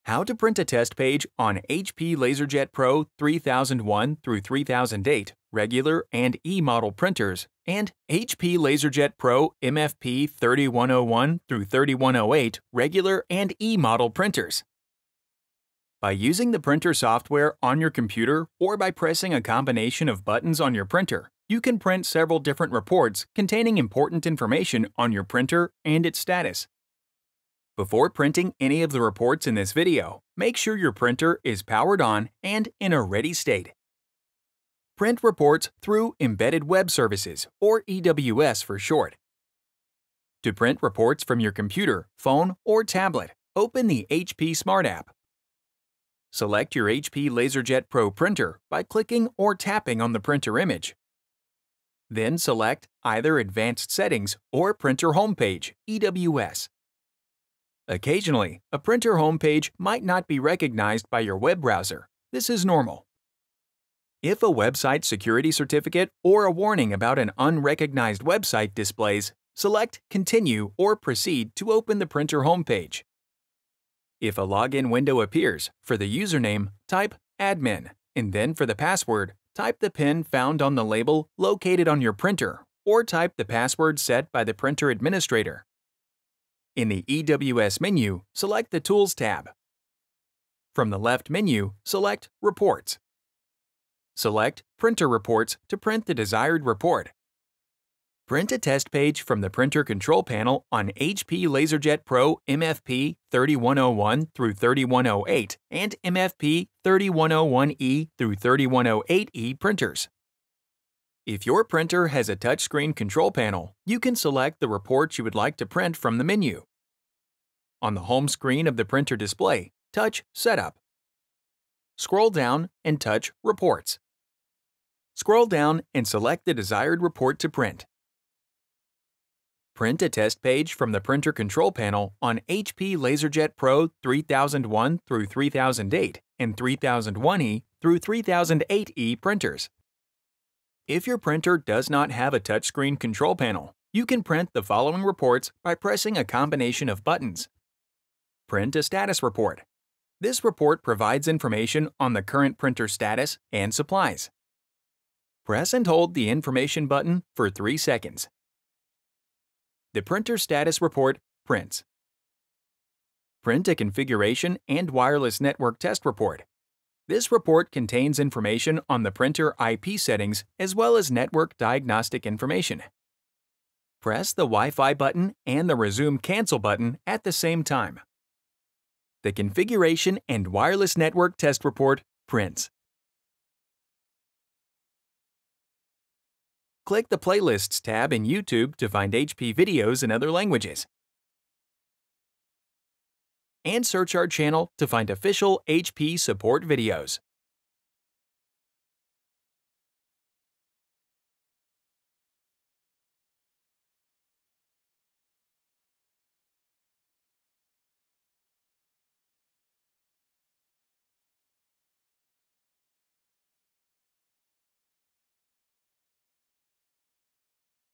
How to print a test page on HP LaserJet Pro 3001 through 3008 regular and E-model printers and HP LaserJet Pro MFP 3101 through 3108 regular and E-model printers. By using the printer software on your computer or by pressing a combination of buttons on your printer, you can print several different reports containing important information on your printer and its status. Before printing any of the reports in this video, make sure your printer is powered on and in a ready state. Print reports through Embedded Web Services, or EWS for short. To print reports from your computer, phone, or tablet, open the HP Smart app. Select your HP LaserJet Pro printer by clicking or tapping on the printer image. Then select either Advanced Settings or Printer Homepage, EWS. Occasionally, a printer homepage might not be recognized by your web browser. This is normal. If a website security certificate or a warning about an unrecognized website displays, select Continue or Proceed to open the printer homepage. If a login window appears, for the username, type admin, and then for the password, type the PIN found on the label located on your printer, or type the password set by the printer administrator. In the EWS menu, select the Tools tab. From the left menu, select Reports. Select Printer Reports to print the desired report. Print a test page from the printer control panel on HP LaserJet Pro MFP 3101 through 3108 and MFP 3101E through 3108E printers. If your printer has a touchscreen control panel, you can select the report you would like to print from the menu. On the home screen of the printer display, touch Setup. Scroll down and touch Reports. Scroll down and select the desired report to print. Print a test page from the printer control panel on HP LaserJet Pro 3001 through 3008 and 3001E through 3008E printers. If your printer does not have a touchscreen control panel, you can print the following reports by pressing a combination of buttons. Print a status report. This report provides information on the current printer status and supplies. Press and hold the information button for 3 seconds. The printer status report prints. Print a configuration and wireless network test report. This report contains information on the printer IP settings as well as network diagnostic information. Press the Wi-Fi button and the Resume Cancel button at the same time. The configuration and wireless network test report prints. Click the Playlists tab in YouTube to find HP videos in other languages. And search our channel to find official HP support videos.